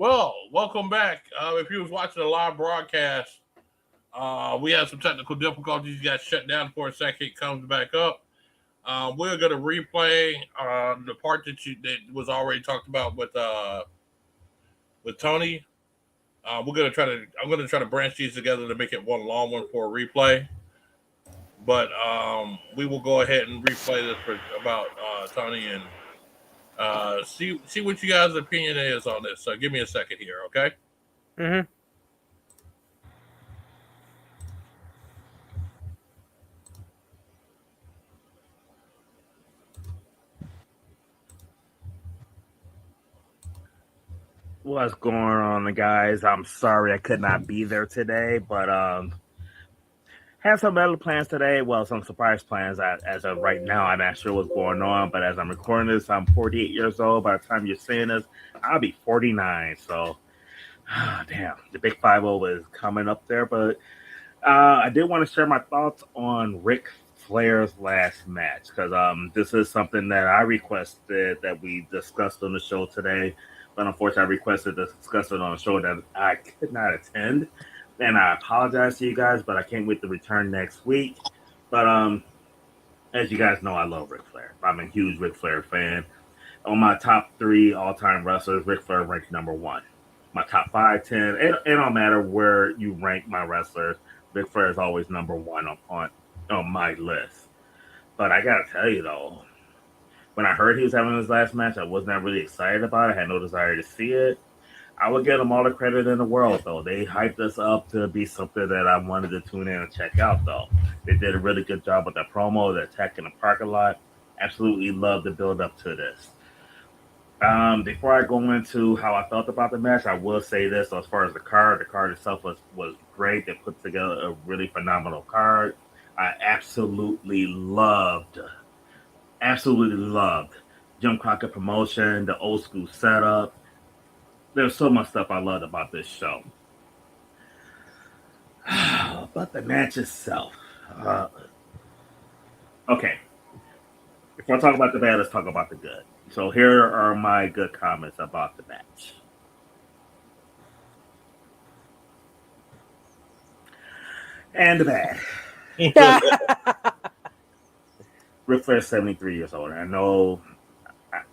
Well, welcome back. If you was watching the live broadcast, we had some technical difficulties. You got shut down for a second. Comes back up. We're gonna replay the part that was already talked about with Tony. We're gonna try to. I'm gonna try to branch these together to make it one long one for a replay. But we will go ahead and replay this about Tony and see what you guys' opinion is on this. So give me a second here, okay? Mm-hmm. What's going on, guys? I'm sorry I could not be there today, but have some other plans today. Well, some surprise plans. As of right now, I'm not sure what's going on, but as I'm recording this, I'm 48 years old. By the time you're seeing this, I'll be 49. So, damn, the big 50 is coming up there. But I did want to share my thoughts on Ric Flair's last match because this is something that I requested that we discussed on the show today. But unfortunately, I requested to discuss it on a show that I could not attend. And I apologize to you guys, but I can't wait to return next week. But as you guys know, I love Ric Flair. I'm a huge Ric Flair fan. On my top three all-time wrestlers, Ric Flair ranks number one. My top 5, 10, it don't matter where you rank my wrestlers. Ric Flair is always number one on my list. But I gotta tell you though, when I heard he was having his last match, I was not really excited about it. I had no desire to see it. I would give them all the credit in the world, though. They hyped us up to be something that I wanted to tune in and check out, though. They did a really good job with the promo, the attack in the parking lot. Absolutely love the build up to this. Before I go into how I felt about the match, I will say this: so as far as the card itself was great. They put together a really phenomenal card. I absolutely loved Jim Crockett promotion, the old school setup. There's so much stuff I loved about this show. But the match itself. Uh, okay, before I talk about the bad, let's talk about the good. So here are my good comments about the match. And the bad. Ric Flair's 73 years old. I know.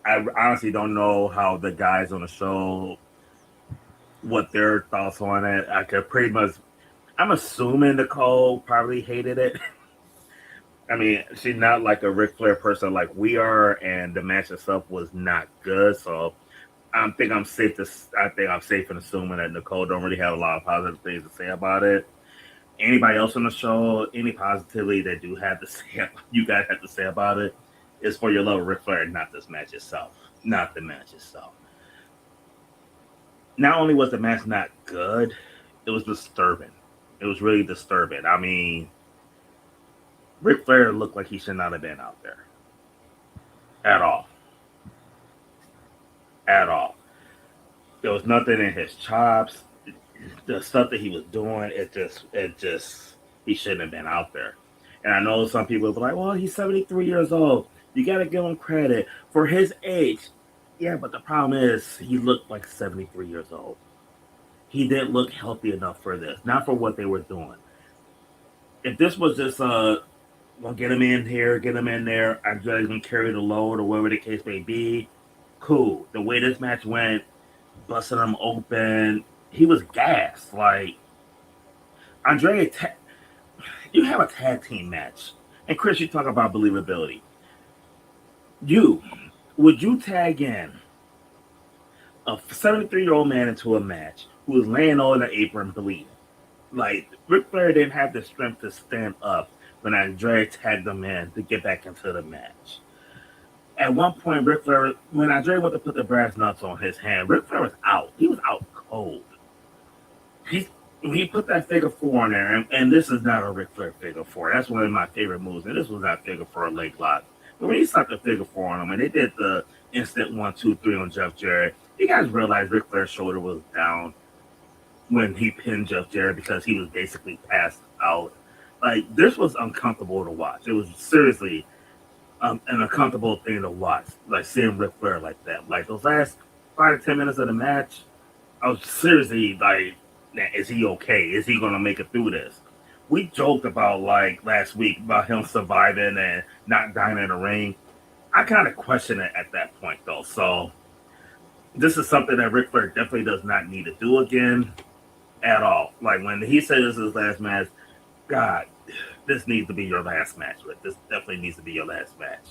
I honestly don't know how the guys on the show what their thoughts on it. I could pretty much. I'm assuming Nicole probably hated it. I mean, she's not like a Ric Flair person like we are, and the match itself was not good. So I think I'm safe in assuming that Nicole don't really have a lot of positive things to say about it. Anybody else on the show, any positivity that do have to say, you guys have to say about it, is for your love of Ric Flair, not this match itself, not the match itself. Not only was the match not good, it was disturbing. It was really disturbing. I mean, Ric Flair looked like he should not have been out there at all, at all. There was nothing in his chops. The stuff that he was doing, it just, he shouldn't have been out there. And I know some people will be like, well, he's 73 years old. You got to give him credit for his age. Yeah, but the problem is he looked like 73 years old. He didn't look healthy enough for this, not for what they were doing. If this was just well, get him in here, get him in there, I'm just gonna carry the load or whatever the case may be, cool. The way this match went, busting him open, he was gassed. Like Andrea, you have a tag team match, and Chris, you talk about believability. You would you tag in a 73-year-old man into a match who is laying on the apron bleeding? Like Ric Flair didn't have the strength to stand up when Andrea tagged him in to get back into the match. At one point, Ric Flair, when Andrea went to put the brass nuts on his hand, Ric Flair was out. He was out cold. He put that figure four in there, and this is not a Ric Flair figure four. That's one of my favorite moves, and this was not figure four leg lock. But when he stuck the figure four on him, and they did the instant 1, 2, 3 on Jeff Jarrett, you guys realize Ric Flair's shoulder was down when he pinned Jeff Jarrett because he was basically passed out. Like this was uncomfortable to watch. It was seriously an uncomfortable thing to watch. Like seeing Ric Flair like that. Like those last 5 to 10 minutes of the match, I was seriously like, is he okay? Is he gonna make it through this? We joked about like last week about him surviving and not dying in the ring. I kind of question it at that point though. So this is something that Ric Flair definitely does not need to do again at all. Like when he said this is his last match, God, this needs to be your last match. Rick. This definitely needs to be your last match.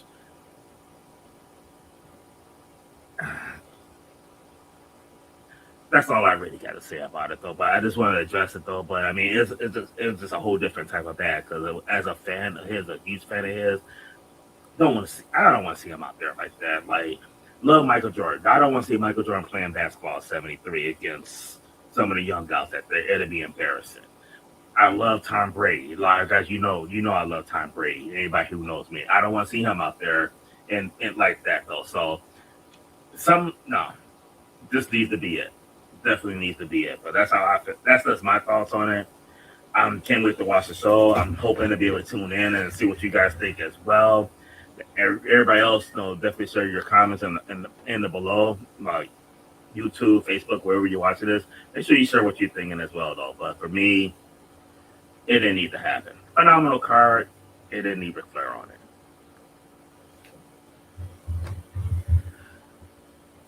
That's all I really got to say about it, though. But I just want to address it, though. But I mean, it's just a whole different type of bad. Because as a fan of his, a huge fan of his, don't want to see. I don't want to see him out there like that. Like, love Michael Jordan. I don't want to see Michael Jordan playing basketball at 73 against some of the young guys. It'd be embarrassing. I love Tom Brady. Like as you know I love Tom Brady. Anybody who knows me, I don't want to see him out there and like that though. So no, this needs to be it. Definitely needs to be it. But that's how I feel. That's just my thoughts on it. I can't wait to watch the show. I'm hoping to be able to tune in and see what you guys think as well. Everybody else, definitely share your comments in the below, like YouTube, Facebook, wherever you're watching this. Make sure you share what you're thinking as well, though. But for me, it didn't need to happen. Phenomenal card. It didn't need Ric Flair on it.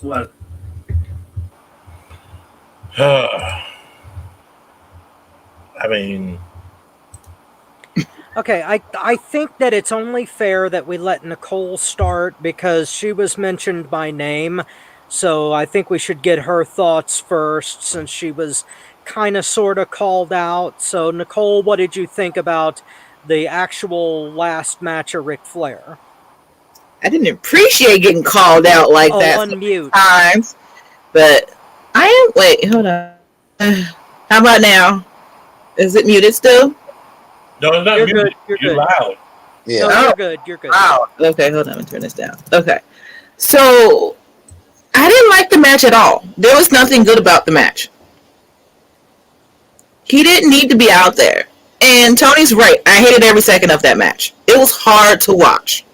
What? I mean, Okay, I think that it's only fair that we let Nicole start because she was mentioned by name. So I think we should get her thoughts first since she was kind of sort of called out. So, Nicole, what did you think about the actual last match of Ric Flair? I didn't appreciate getting called out like that so many unmute. times, but I am. Wait, hold on. How about now? Is it muted still? no, it's not You're muted. good. You're good. Loud. Yeah. No, Oh. you're good. You're good. Wow. Okay, hold on. Let me turn this down. Okay. So, I didn't like the match at all. There was nothing good about the match. He didn't need to be out there. And Tony's right. I hated every second of that match. It was hard to watch.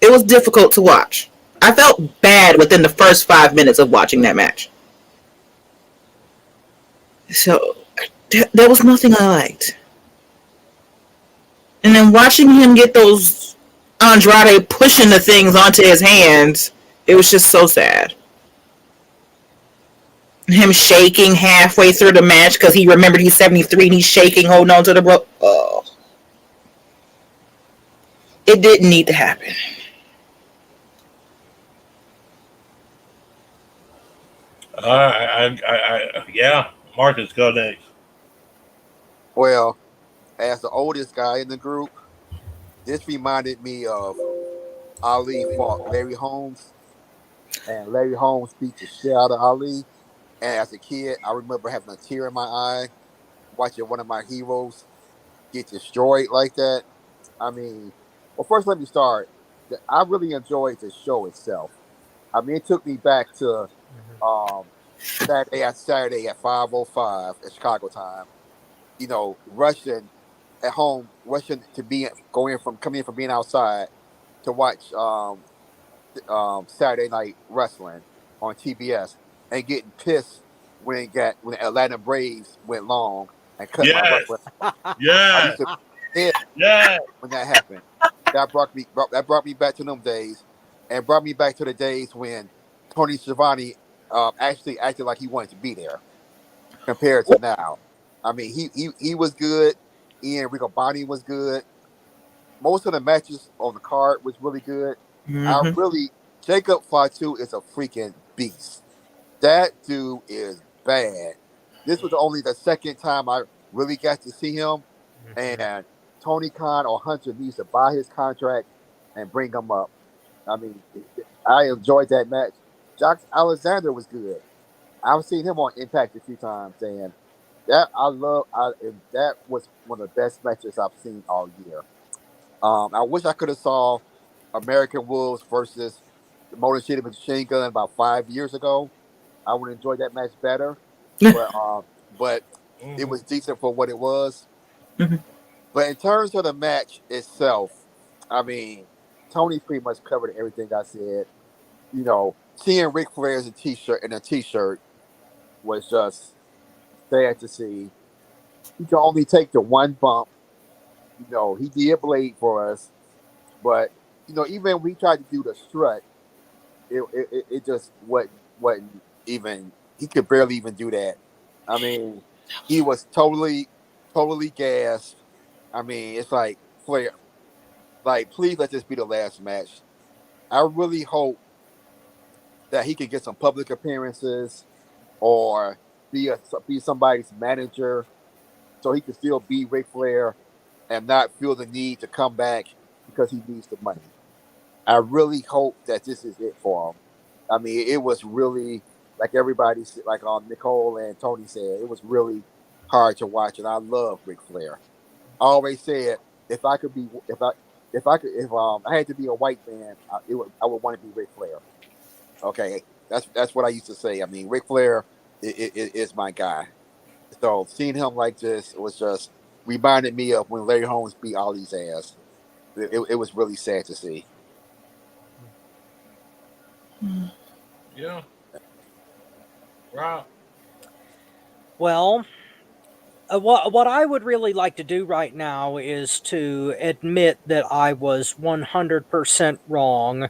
It was difficult to watch. I felt bad within the first 5 minutes of watching that match. So, there was nothing I liked. And then watching him get those Andrade pushing the things onto his hands, it was just so sad. Him shaking halfway through the match because he remembered he's 73 and he's shaking, holding on to the rope. Oh. It didn't need to happen. Yeah, Marcus, go next. Well, as the oldest guy in the group, this reminded me of Ali fought Larry Holmes, and Larry Holmes beat the shit out of Ali. And as a kid, I remember having a tear in my eye watching one of my heroes get destroyed like that. I mean, well, first let me start. I really enjoyed the show itself. I mean, it took me back to Saturday at 5:05 at Chicago time. You know, rushing at home, rushing to be coming in from being outside to watch Saturday Night Wrestling on TBS and getting pissed when the Atlanta Braves went long and cut my Yes. butt. I Yeah. used to be pissed Yeah. when that happened. That brought me back to them days, and brought me back to the days when Tony Schiavone actually acted like he wanted to be there, compared to now. I mean, he was good. Ian Riccoboni was good. Most of the matches on the card was really good. Jacob Fatu is a freaking beast. That dude is bad. This was only the second time I really got to see him, and Tony Khan or Hunter needs to buy his contract and bring him up. I mean, I enjoyed that match. Josh Alexander was good. I've seen him on Impact a few times, and that that was one of the best matches I've seen all year. I wish I could have saw American Wolves versus the Motor City Machine Gun about 5 years ago. I would enjoy that match better, but it was decent for what it was. Mhm. But in terms of the match itself, I mean, Tony pretty much covered everything I said. You know, seeing Ric Flair in a t-shirt was just sad to see. He could only take the one bump. He did blade for us, but even when we tried to do the strut, it just wasn't even. He could barely even do that. I mean, he was totally gassed. I mean, it's like Flair. Like, please let this be the last match. I really hope that he could get some public appearances or be somebody's manager, so he can still be Ric Flair and not feel the need to come back because he needs the money. I really hope that this is it for him. I mean, it was really, like everybody, like Nicole and Tony said, it was really hard to watch, and I love Ric Flair. I always said if I had to be a white man, I would want to be Ric Flair. Okay, that's what I used to say. I mean, Ric Flair is my guy. So seeing him like this was just reminded me of when Larry Holmes beat Ali's ass. It was really sad to see. Yeah. Right. Well, what I would really like to do right now is to admit that I was 100% wrong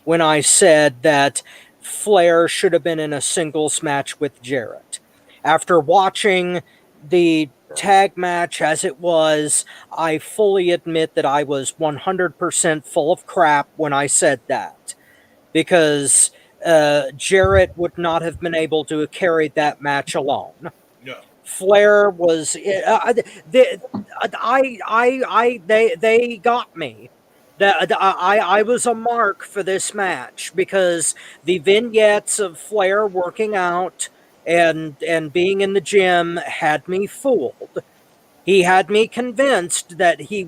when I said that Flair should have been in a singles match with Jarrett. After watching the tag match as it was, I fully admit that I was 100% full of crap when I said that. Because Jarrett would not have been able to have carried that match alone. Yeah. Flair was they got me. I was a mark for this match because the vignettes of Flair working out and being in the gym had me fooled. He had me convinced that he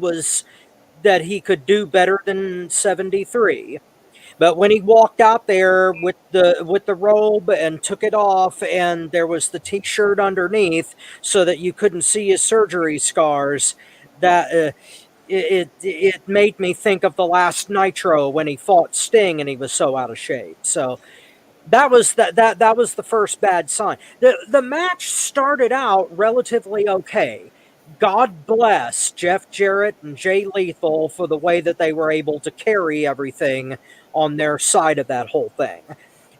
could do better than 73. But when he walked out there with the robe and took it off, and there was the T-shirt underneath, so that you couldn't see his surgery scars, that it made me think of the last Nitro when he fought Sting and he was so out of shape. So that was the first bad sign. The match started out relatively okay. God bless Jeff Jarrett and Jay Lethal for the way that they were able to carry everything on their side of that whole thing.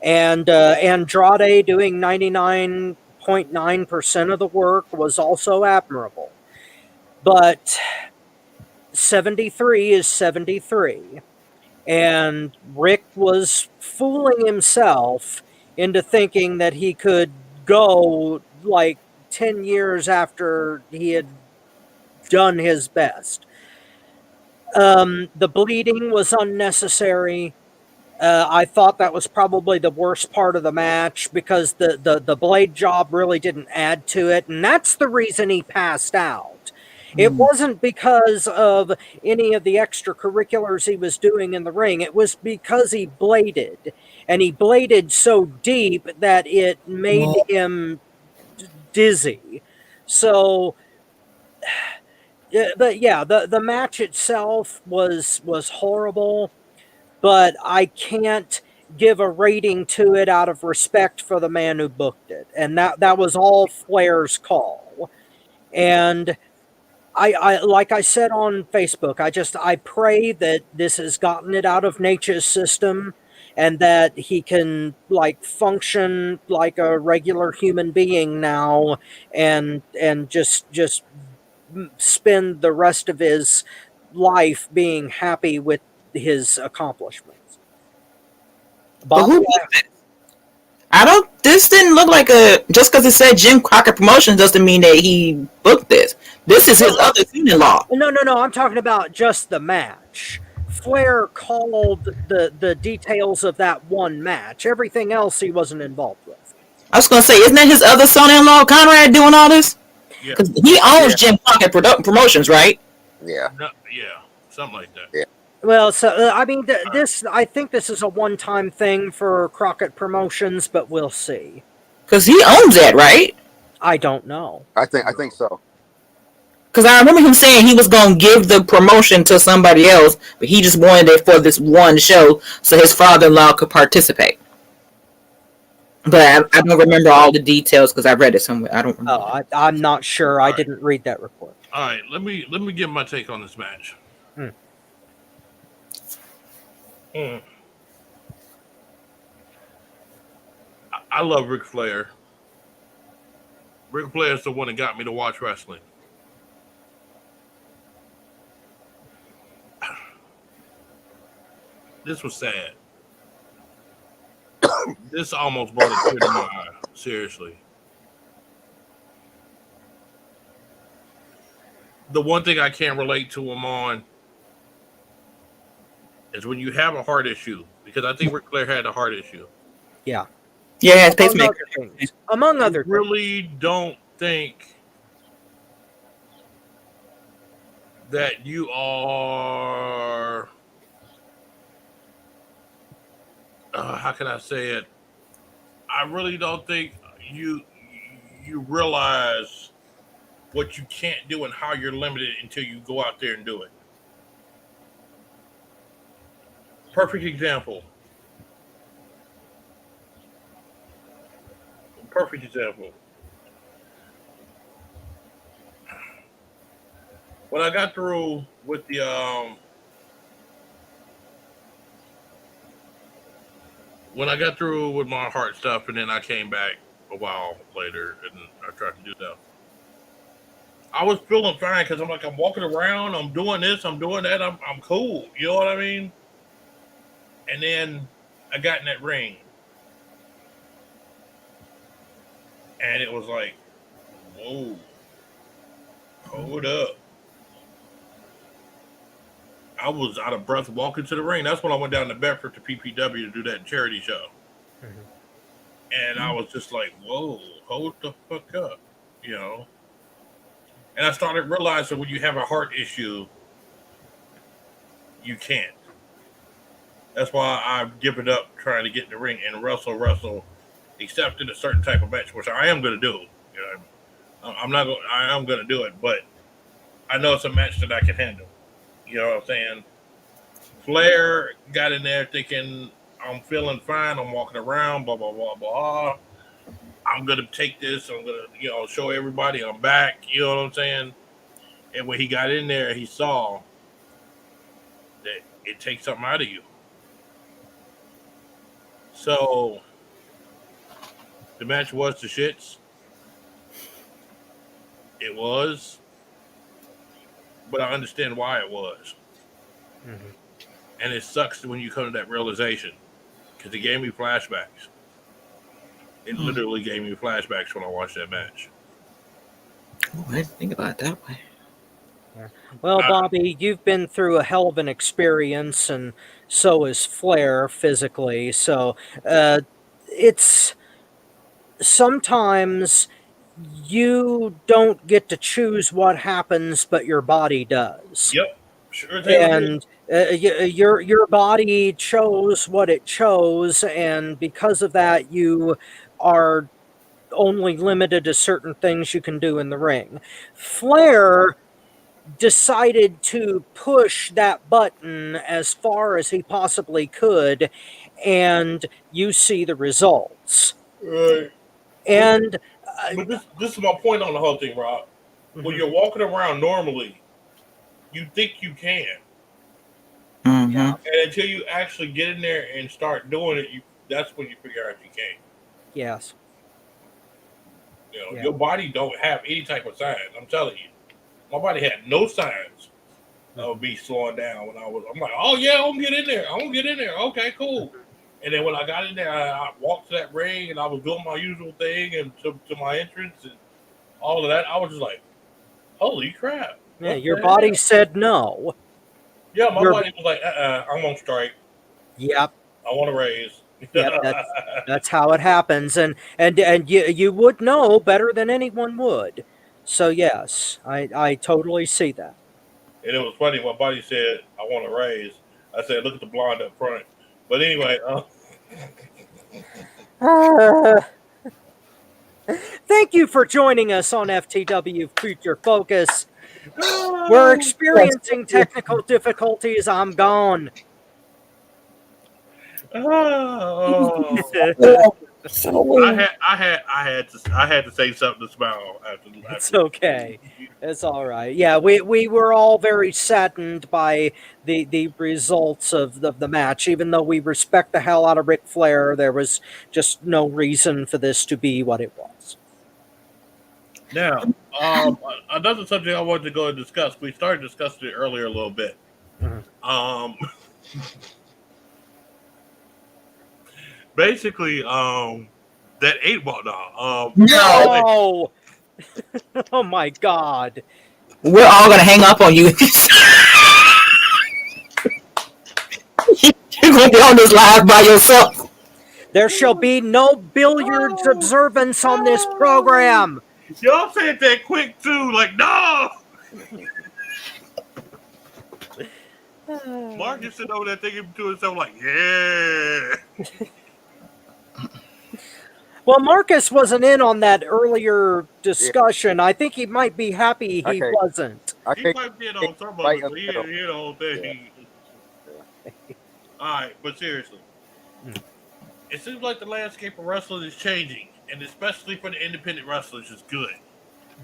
And Andrade doing 99.9% of the work was also admirable. But 73 is 73. And Rick was fooling himself into thinking that he could go like 10 years after he had done his best. The bleeding was unnecessary. I thought that was probably the worst part of the match because the blade job really didn't add to it, and that's the reason he passed out. It wasn't because of any of the extracurriculars he was doing in the ring. It was because he bladed, and he bladed so deep that it made him dizzy. So, but yeah, the match itself was horrible. But I can't give a rating to it out of respect for the man who booked it. And that was all Flair's call. And I like I said on Facebook, I pray that this has gotten it out of Nature's system and that he can like function like a regular human being now and just spend the rest of his life being happy with his accomplishments. But who booked it? This didn't look like just because it said Jim Crockett Promotions doesn't mean that he booked this. This is his other son-in-law. No, I'm talking about just the match. Flair called the details of that one match. Everything else he wasn't involved with. I was going to say, isn't that his other son-in-law, Conrad, doing all this? Yeah. Because he owns Jim Crockett Promotions, right? Yeah. No, yeah. Something like that. Yeah. Well, so I mean, I think this is a one-time thing for Crockett Promotions, but we'll see. Because he owns that, right? I don't know. I think so. Because I remember him saying he was going to give the promotion to somebody else, but he just wanted it for this one show so his father-in-law could participate. but I don't remember all the details because I read it somewhere. I don't remember. Oh, I'm not sure. I Alright. didn't read that report. All right, let me give my take on this match. Hmm. I love Ric Flair. Ric Flair is the one that got me to watch wrestling. This was sad. This almost brought a tear to my eye. Seriously. The one thing I can't relate to him on is when you have a heart issue, because I think Ric Flair had a heart issue. Yeah. Yeah, it's Among pacemaker. other things. Among I other things. really don't think that you are. How can I say it? I really don't think you realize what you can't do and how you're limited until you go out there and do it. Perfect example. Perfect example. When I got through with the when I got through with my heart stuff, and then I came back a while later and I tried to do stuff, I was feeling fine because I'm like, I'm walking around, I'm doing this, I'm doing that, I'm cool. You know what I mean? And then I got in that ring, and it was like, whoa, hold up. I was out of breath walking to the ring. That's when I went down to Bedford to PPW to do that charity show. And I was just like, whoa, hold the fuck up, you know? And I started realizing when you have a heart issue, you can't. That's why I've given up trying to get in the ring and wrestle, except in a certain type of match, which I am going to do. You know, I am going to do it, but I know it's a match that I can handle. You know what I'm saying? Flair got in there thinking, I'm feeling fine. I'm walking around, blah, blah, blah, blah. I'm going to take this. I'm going to, show everybody I'm back. You know what I'm saying? And when he got in there, he saw that it takes something out of you. So the match was the shits. It was. But I understand why it was. Mm-hmm. And it sucks when you come to that realization. Because it gave me flashbacks. It literally gave me flashbacks when I watched that match. Oh, I didn't think about it that way. Well, Bobby, you've been through a hell of an experience, and so is Flair physically. So it's sometimes you don't get to choose what happens, but your body does. Yep, sure thing. And your body chose what it chose, and because of that, you are only limited to certain things you can do in the ring. Flair decided to push that button as far as he possibly could, and you see the results. Right. And But this is my point on the whole thing, Rob. When you're walking around normally, you think you can. Mm-hmm. And until you actually get in there and start doing it, that's when you figure out you can't. yes, Your body don't have any type of signs. I'm telling you. My body had no signs of me slowing down when I'm like, oh yeah, I'm gonna get in there. I'm gonna get in there. Okay, cool. And then when I got in there, I walked to that ring and I was doing my usual thing and to my entrance and all of that. I was just like, holy crap. yeah, your body said no. Yeah, my body was like, I'm on strike. Yep. I want to raise. Yep, that's how it happens, and you would know better than anyone would. So yes, I totally see that. And it was funny. My body said, I want to raise. I said, look at the blonde up front. But anyway. Thank you for joining us on FTW Future Focus. We're experiencing technical difficulties. I'm gone. Oh. I had to say something to smile after. It's okay. It's all right. Yeah, we were all very saddened by the results of the match. Even though we respect the hell out of Ric Flair, there was just no reason for this to be what it was. Now, another subject I wanted to go and discuss. We started discussing it earlier a little bit. Basically, that 8-ball now. No! Oh my God! We're all gonna hang up on you. You're gonna be on this live by yourself. There shall be no billiards observance on this program. Y'all said that quick too, like no. Marcus sitting over there thinking to himself, like, yeah. Well, Marcus wasn't in on that earlier discussion. I think he might be happy he wasn't. He might be in on some of it, but he didn't hear the whole thing. All right, but seriously, it seems like the landscape of wrestling is changing, and especially for the independent wrestlers, is good.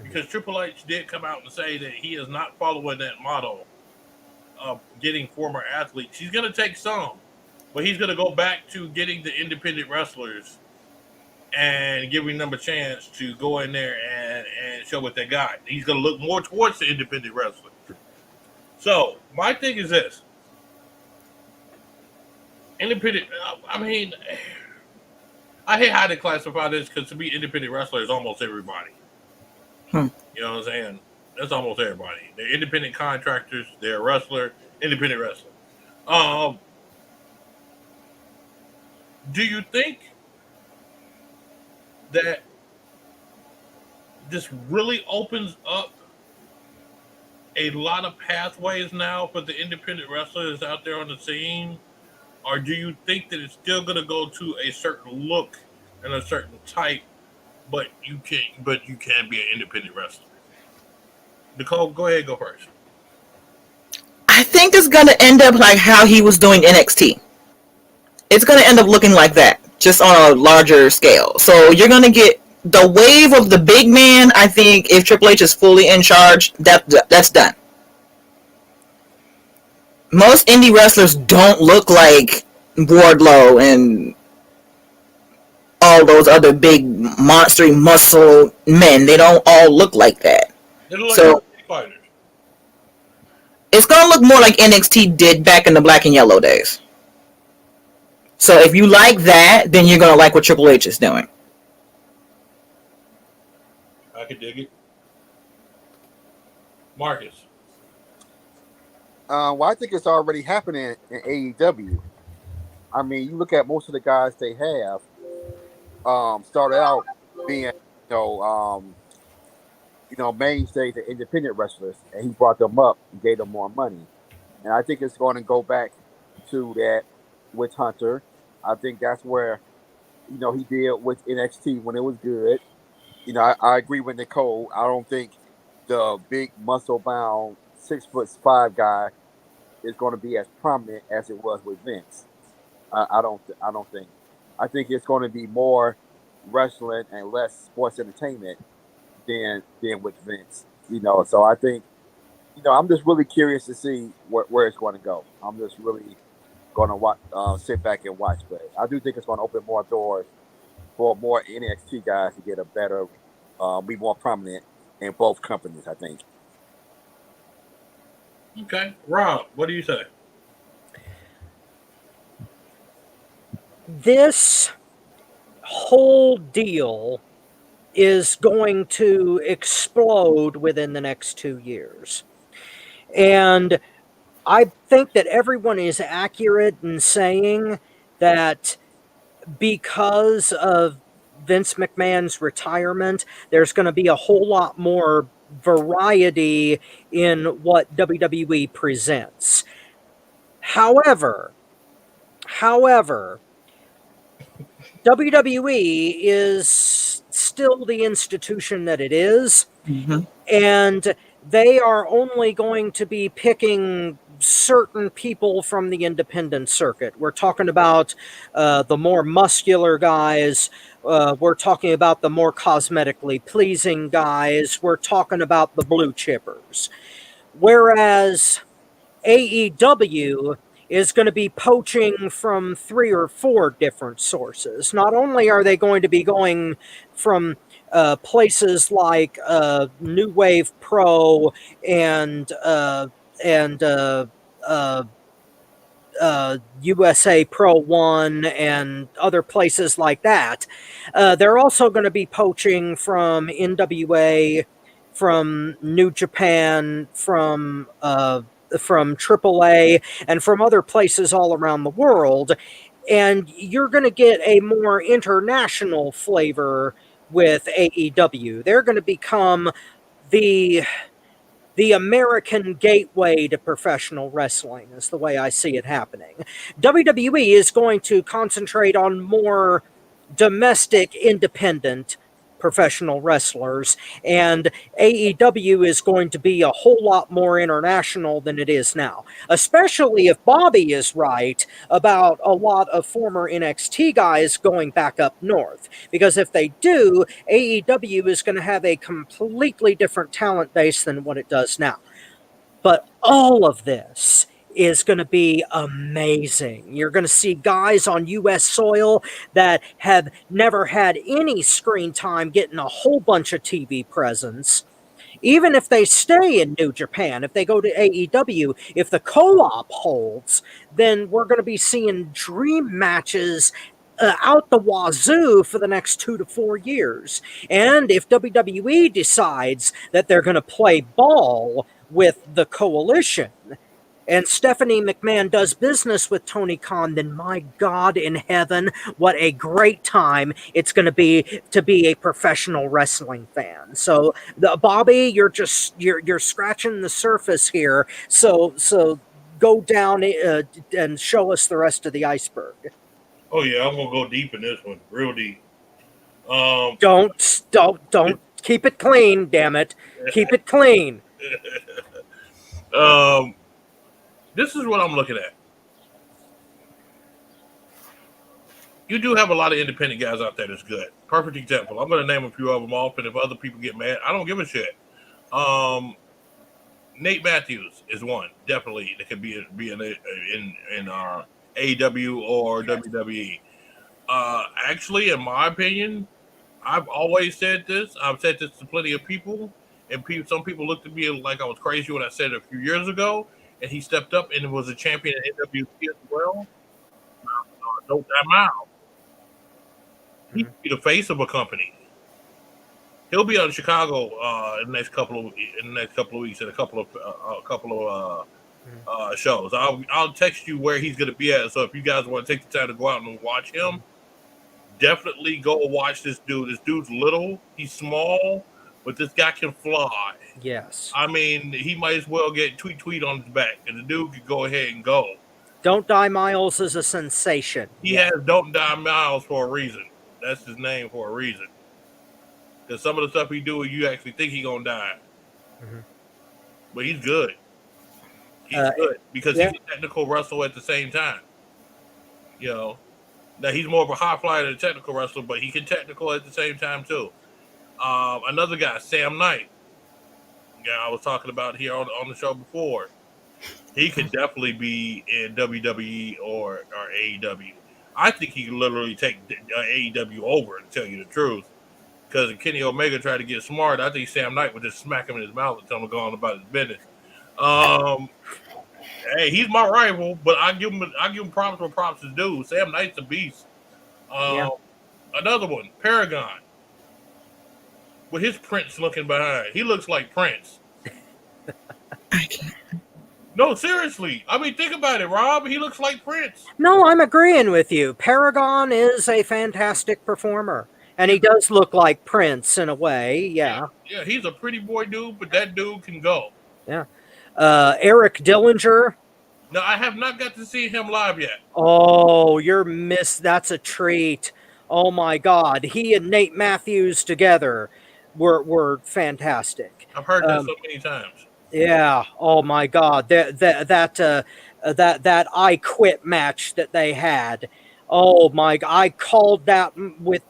Because Triple H did come out and say that he is not following that model of getting former athletes. He's going to take some, but he's going to go back to getting the independent wrestlers and giving them a chance to go in there and show what they got. He's going to look more towards the independent wrestler. So, my thing is this. Independent, I mean, I hate how they classify this because to me, independent wrestler is almost everybody. You know what I'm saying? That's almost everybody. They're independent contractors, they're a wrestler, independent wrestler. Do you think that this really opens up a lot of pathways now for the independent wrestlers out there on the scene? Or do you think that it's still going to go to a certain look and a certain type, but you can be an independent wrestler? Nicole, go ahead, go first. I think it's gonna end up like how he was doing NXT. It's gonna end up looking like that, just on a larger scale. So you're gonna get the wave of the big man. I think if Triple H is fully in charge, that's done. Most indie wrestlers don't look like Wardlow and all those other big monstery muscle men. They don't all look like that. They look So like fighters. it's gonna look more like NXT did back in the black and yellow days. So if you like that, then you're gonna like what Triple H is doing. I can dig it. Marcus. Well, I think it's already happening in AEW. I mean, you look at most of the guys they have. Started out being, mainstays and independent wrestlers, and he brought them up and gave them more money. And I think it's going to go back to that with Hunter. I think that's where, he did with NXT when it was good. I agree with Nicole. I don't think the big muscle-bound 6'5" guy is going to be as prominent as it was with Vince. I don't think. I think it's going to be more wrestling and less sports entertainment than with Vince. So I think, I'm just really curious to see where it's going to go. I'm just really going to watch, sit back and watch. But I do think it's going to open more doors for more NXT guys to get a better, be more prominent in both companies, I think. Okay. Rob, what do you say? This whole deal is going to explode within the next 2 years. And I think that everyone is accurate in saying that because of Vince McMahon's retirement, there's going to be a whole lot more variety in what WWE presents. However, WWE is still the institution that it is, and they are only going to be picking certain people from the independent circuit. We're talking about the more muscular guys. We're talking about the more cosmetically pleasing guys. We're talking about the blue chippers. Whereas AEW is going to be poaching from 3 or 4 different sources. Not only are they going to be going from places like New Wave Pro and and uh, uh, USA Pro One and other places like that. They're also going to be poaching from NWA, from New Japan, from AAA, and from other places all around the world. And you're going to get a more international flavor with AEW. They're going to become the the American gateway to professional wrestling, is the way I see it happening. WWE is going to concentrate on more domestic, independent professional wrestlers, and AEW is going to be a whole lot more international than it is now, especially if Bobby is right about a lot of former NXT guys going back up north. Because if they do, AEW is going to have a completely different talent base than what it does now. But all of this is going to be amazing. You're going to see guys on U.S. soil that have never had any screen time getting a whole bunch of TV presence. Even if they stay in New Japan, if they go to AEW, if the co-op holds, then we're going to be seeing dream matches out the wazoo for the next 2 to 4 years. And if WWE decides that they're going to play ball with the coalition, and Stephanie McMahon does business with Tony Khan, then my God in heaven, what a great time it's going to be a professional wrestling fan. So, Bobby, you're scratching the surface here. So go down and show us the rest of the iceberg. Oh yeah, I'm gonna go deep in this one, real deep. Don't keep it clean, damn it. Keep it clean. This is what I'm looking at. You do have a lot of independent guys out there that's good. Perfect example. I'm going to name a few of them off, and if other people get mad, I don't give a shit. Nate Matthews is one, definitely, that could be in AEW or WWE. Actually, in my opinion, I've always said this. I've said this to plenty of people, and some people looked at me like I was crazy when I said it a few years ago. And he stepped up and was a champion at NWC as well. No time out. He could be the face of a company. He'll be on Chicago in the next couple of weeks at a couple of shows. I'll text you where he's going to be at. So if you guys want to take the time to go out and watch him, definitely go watch this dude. This dude's little. He's small, but this guy can fly. Yes. I mean, he might as well get tweet on his back, and the dude could go ahead and go. Don't Die Miles is a sensation. He has Don't Die Miles for a reason. That's his name for a reason. Because some of the stuff he do, you actually think he's going to die. Mm-hmm. But he's good. He's good because he's a technical wrestler at the same time. You know, now he's more of a high flyer than a technical wrestler, but he can technical at the same time too. Another guy, Sam Knight. Yeah, I was talking about here on the show before. He could definitely be in WWE or AEW. I think he could literally take AEW over, to tell you the truth. Because if Kenny Omega tried to get smart, I think Sam Knight would just smack him in his mouth and tell him to go on about his business. Hey, he's my rival, but I give him props where props is due. Sam Knight's a beast. Another one, Paragon. With his Prince looking behind. He looks like Prince. No, seriously. I mean, think about it, Rob. He looks like Prince. No, I'm agreeing with you. Paragon is a fantastic performer. And he does look like Prince in a way, yeah. Yeah, he's a pretty boy dude, but that dude can go. Yeah. Eric Dillinger. No, I have not got to see him live yet. Oh, that's a treat. Oh, my God. He and Nate Matthews together. were fantastic. I've heard that so many times. Yeah. Oh my God. That I Quit match that they had. Oh my! I called that with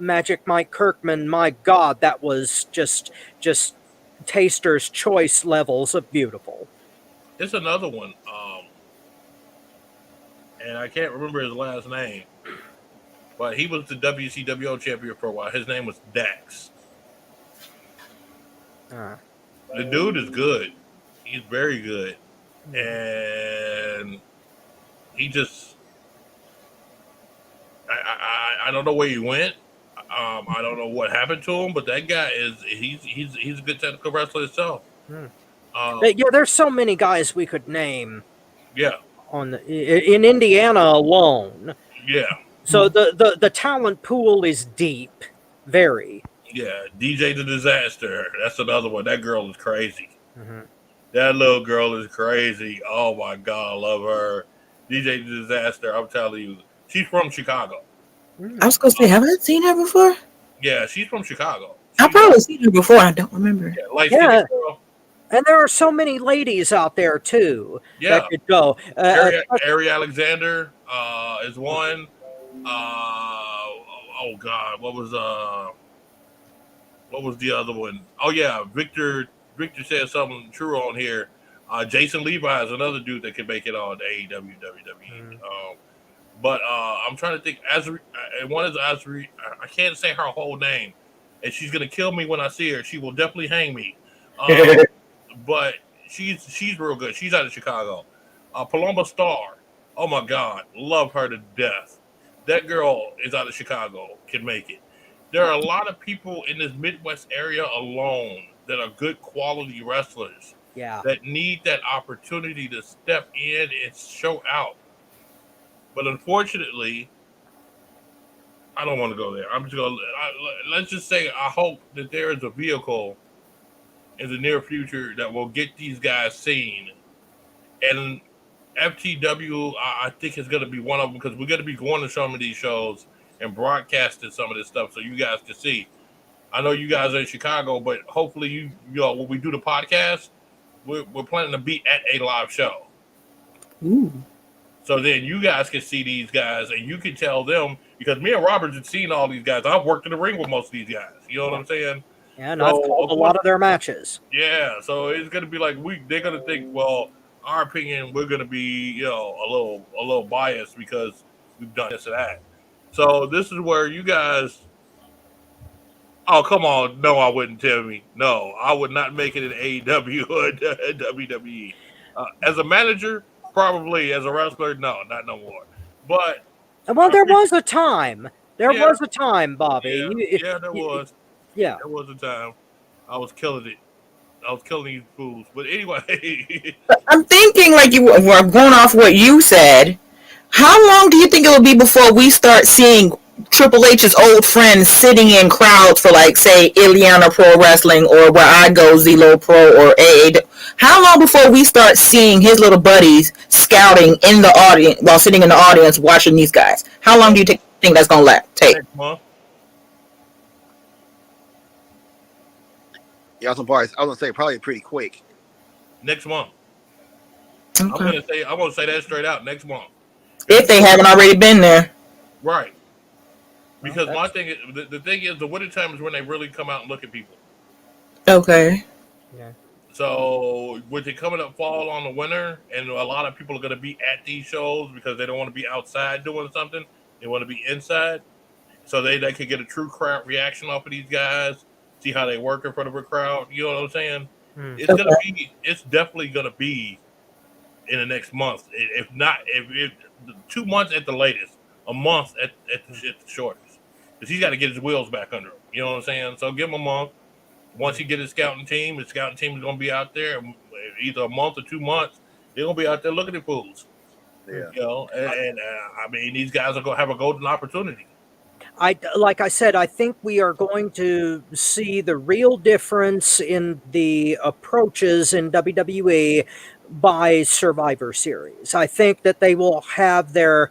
Magic Mike Kirkman. My God, that was just taster's choice levels of beautiful. It's another one, and I can't remember his last name, but he was the WCWO champion for a while. His name was Dax. The dude is good. He's very good, and he just I don't know where he went. I don't know what happened to him, but that guy he's a good technical wrestler himself. Yeah, there's so many guys we could name. Yeah. In Indiana alone. Yeah. So the talent pool is deep, very. Yeah, DJ the Disaster. That's another one. That girl is crazy. Mm-hmm. That little girl is crazy. Oh my God, I love her. DJ the Disaster. I'm telling you, she's from Chicago. I was gonna say, have I seen her before? Yeah, she's from Chicago. I've probably seen her before. I don't remember. Yeah. And there are so many ladies out there too that could go. Ari Alexander is one. Oh God, what was the other one? Oh yeah, Victor said something true on here. Jason Levi is another dude that could make it on AEW, WWE. But I'm trying to think. One is Azri. I can't say her whole name, and she's gonna kill me when I see her. She will definitely hang me. But she's real good. She's out of Chicago. Paloma Star. Oh my God, love her to death. That girl is out of Chicago. Can make it. There are a lot of people in this Midwest area alone that are good quality wrestlers. Yeah. That need that opportunity to step in and show out. But unfortunately, I don't want to go there. I'm just going to let's just say I hope that there is a vehicle in the near future that will get these guys seen. And FTW, I think, is going to be one of them because we're going to be going to some of these shows and broadcasting some of this stuff so you guys can see. I know you guys are in Chicago, but hopefully you know when we do the podcast, we're planning to be at a live show. Ooh. So then you guys can see these guys and you can tell them, because me and Robert have seen all these guys. I've worked in the ring with most of these guys. You know what I'm saying? Yeah, and I've called a lot of their matches. Yeah, so it's gonna be like they're gonna think, well, our opinion, we're gonna be, a little biased because we've done this and that. So this is where you guys. Oh, come on! No, I wouldn't tell me. No, I would not make it in AEW or WWE. As a manager, probably. As a wrestler, no, not no more. But there was a time. There was a time, Bobby. There was. Yeah, there was a time. I was killing it. I was killing these fools. But anyway, I'm thinking, like you were going off what you said. How long do you think it will be before we start seeing Triple H's old friends sitting in crowds for, like, say, Ileana Pro Wrestling or where I go, Zelo Pro or AAW? How long before we start seeing his little buddies scouting in the audience while sitting in the audience watching these guys? How long do you think that's going to take? next month. Yeah, I was gonna say probably pretty quick. Next month. Okay. I'm gonna say that straight out. Next month. If they haven't already been there. Right. Because my thing is, the thing is, the winter time is when they really come out and look at people. Okay. Yeah. So with it coming up fall on the winter, and a lot of people are going to be at these shows because they don't want to be outside doing something. They want to be inside. So they could get a true crowd reaction off of these guys, see how they work in front of a crowd. You know what I'm saying? It's definitely going to be in the next month. If not, if 2 months at the latest, a month at the shortest. Because he's got to get his wheels back under him. You know what I'm saying? So give him a month. Once he get his scouting team is going to be out there either a month or 2 months. They're going to be out there looking at fools. Yeah. You know, and I mean, these guys are going to have a golden opportunity. Like I said, I think we are going to see the real difference in the approaches in WWE by Survivor Series. I think that they will have the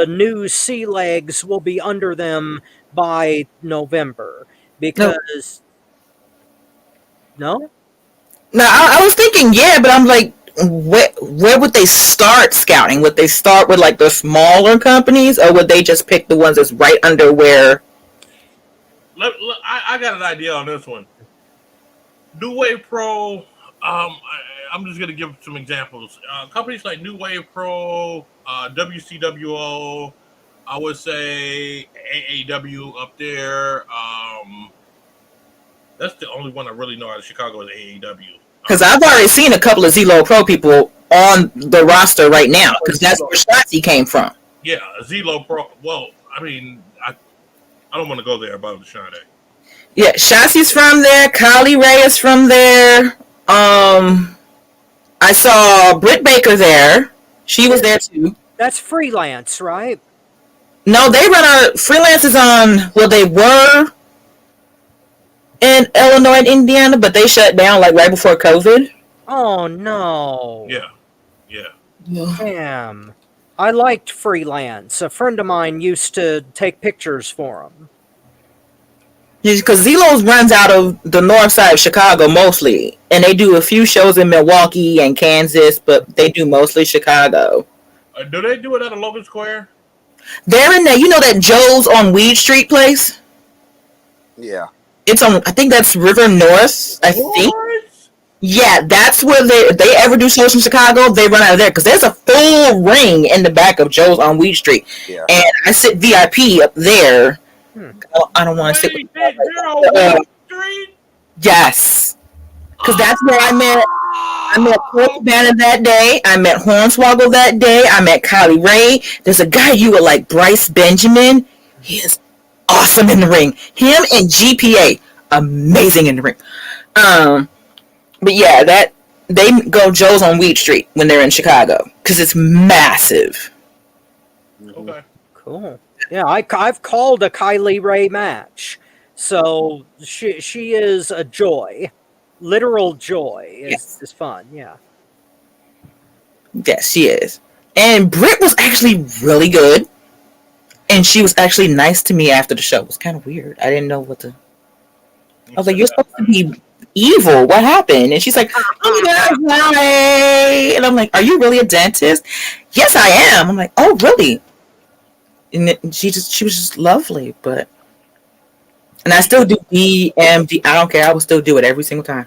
new sea legs will be under them by November. Because no? No, I was thinking, yeah, but I'm like, where would they start scouting? Would they start with like the smaller companies, or would they just pick the ones that's right under where? I got an idea on this one. New Wave Pro. I'm just gonna give some examples. Companies like New Wave Pro, WCWO. I would say AAW up there. That's the only one I really know out of Chicago is AAW. Because I've already seen a couple of Zelo Pro people on the roster right now, because that's where Shotzi came from. Yeah, Zelo Pro. Well, I mean, I don't want to go there about the Shade. Yeah, Shotzi's from there. Kylie Ray is from there. I saw Britt Baker there. She was there too. That's freelance, right? No, they run our freelancers on. Well, they were in Illinois and Indiana, but they shut down like right before COVID. Oh no. Yeah. Damn. I liked freelance. A friend of mine used to take pictures for him. Because Zelos runs out of the north side of Chicago mostly, and they do a few shows in Milwaukee and Kansas, but they do mostly Chicago. Do they do it at a Logan Square? They're in there. You know that Joe's on Weed Street place? Yeah. It's on. I think that's River North. I think. What? Yeah, that's where if they ever do shows from Chicago, they run out of there because there's a full ring in the back of Joe's on Weed Street, Yeah. and I sit VIP up there. I don't want to sit. Wait, With they're on Wall Street? Yes, because that's where I met. I met Paul Bannon that day. I met Hornswoggle that day. I met Kylie Ray. There's a guy you would like, Bryce Benjamin. He is awesome in the ring. Him and GPA, amazing in the ring. But yeah, that they go Joe's on Weed Street when they're in Chicago because it's massive. Okay. Cool. Yeah, I've called a Kylie Ray match, so she is a joy, literal joy. Is fun. Yeah. Yes, she is. And Britt was actually really good, and she was actually nice to me after the show. It was kind of weird. I didn't know what to. I was like, "You're supposed to be evil. What happened?" And she's like, "Oh my God, hi." And I'm like, "Are you really a dentist?" "Yes, I am." I'm like, "Oh, really?" And she was just lovely, but. And I still do DMD. I don't care. I will still do it every single time.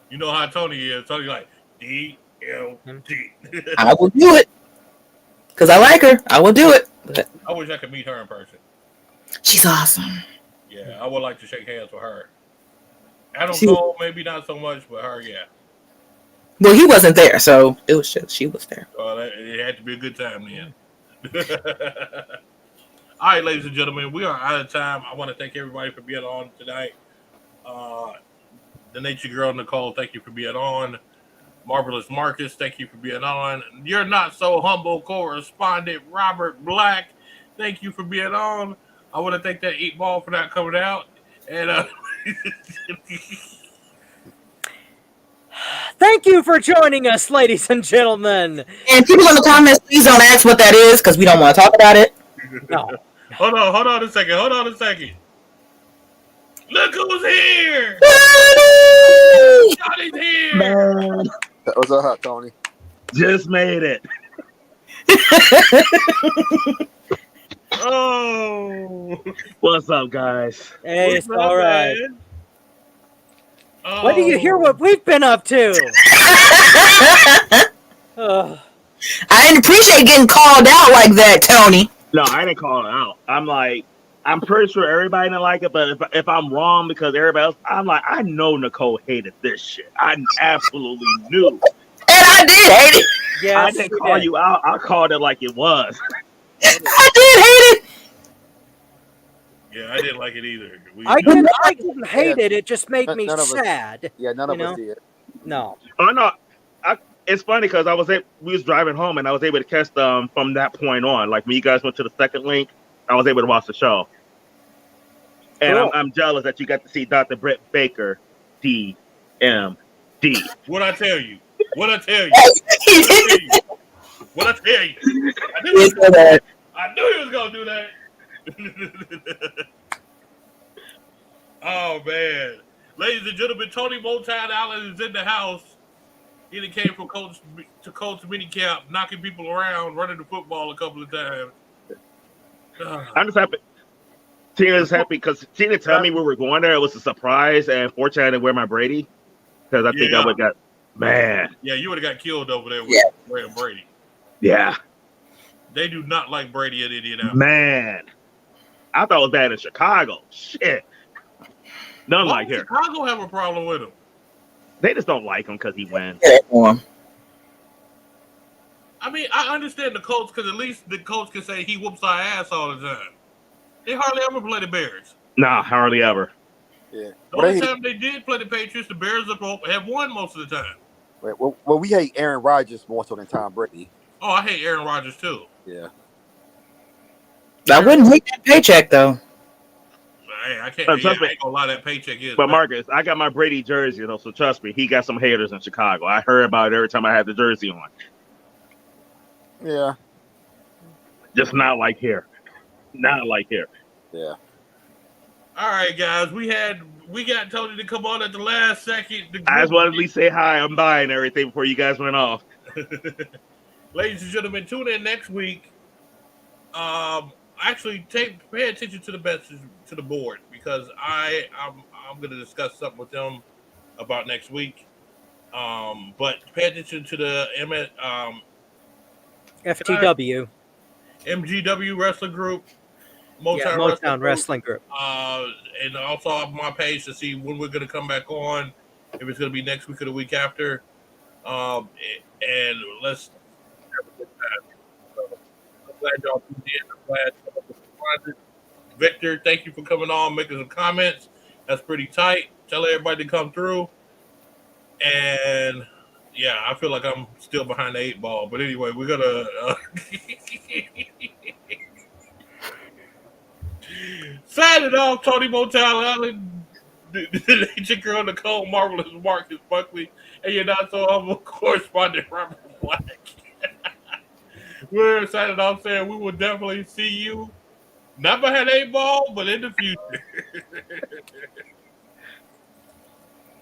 You know how Tony is. Tony like DLT. I will do it because I like her. I will do it. But I wish I could meet her in person. she's awesome. Yeah, I would like to shake hands with her. Adam She- Cole, maybe not so much, but her, yeah. Well, he wasn't there, so it was just she was there. It had to be a good time then. All right, ladies and gentlemen, we are out of time. I want to thank everybody for being on tonight. The Nature Girl, Nicole, thank you for being on. Marvelous Marcus, thank you for being on. You're Not So Humble correspondent, Robert Black, thank you for being on. I want to thank that 8 Ball for not coming out. And Thank you for joining us, ladies and gentlemen. And people in the comments, please don't ask what that is because we don't want to talk about it. No. hold on a second. Look who's here! Johnny's here! Man, What's up, Tony? just made it. Oh, What's up, guys? Hey, it's what's up, all right. man? When do you hear what we've been up to? Ugh. I didn't appreciate getting called out like that, Tony. No, I didn't call it out. I'm like, I'm pretty sure everybody didn't like it, but if I'm wrong because everybody else, I'm like, I know Nicole hated this shit. I absolutely knew. And I did hate it. Yes, I didn't call you out. I called it like it was. I did hate it. Yeah, I didn't like it either. I didn't hate it. It just made me None of us- sad. Yeah, none of You us know? did. No. Oh no, it's funny because we was driving home and I was able to catch them from that point on. Like when you guys went to the second link, I was able to watch the show. And Cool. I'm jealous that you got to see Dr. Britt Baker, DMD. What'd I tell you? What'd I tell you? He did. What'd I tell you? He said that. I knew he was gonna do that. Oh man, ladies and gentlemen, Tony Motown Allen is in the house. He done came from coach to coach minicamp, knocking people around, running the football a couple of times. I'm just happy. Tina's happy because she didn't tell me we were going there. It was a surprise, and fortunately, I didn't wear my Brady because I think I would got man. Yeah, you would have got killed over there with wearing Brady. Yeah, They do not like Brady at Indianapolis. man. I thought it was bad in Chicago. Shit, none Why like does here. Chicago have a problem with him? They just don't like him because he wins. I mean, I understand the coach because at least the coach can say he whoops our ass all the time. They hardly ever play the Bears. Nah, hardly ever. Yeah. The only time they did play the Patriots, the Bears have won most of the time. Well, we hate Aaron Rodgers more so than Tom Brady. Oh, I hate Aaron Rodgers too. Yeah. I wouldn't hate that paycheck though. Hey, I can't. I ain't gonna lie, that paycheck is. But Marcus, I got my Brady jersey, so trust me, he got some haters in Chicago. I heard about it every time I had the jersey on. Yeah. Just not like here. Not like here. Yeah. All right, guys, we got Tony to come on at the last second. I just wanted to at least say hi. I'm buying everything before you guys went off. Ladies and gentlemen, tune in next week. Actually, pay attention to the message to the board because I'm going to discuss something with them about next week. But pay attention to the FTW. MGW Wrestling Group. Motown Wrestling Group. And also on my page to see when we're going to come back on, if it's going to be next week or the week after. And let's have a good time. So, I'm glad y'all tuned in. I'm glad some of us responded. Victor, thank you for coming on, making some comments. That's pretty tight. Tell everybody to come through. And yeah, I feel like I'm still behind the 8 ball. But anyway, we're going to sign it off. Tony Motown Allen, the girl Nicole Marvelous Marcus Buckley, and you're not so humble correspondent Robert Black. We're signing off saying we will definitely see you not behind 8 ball, but in the future.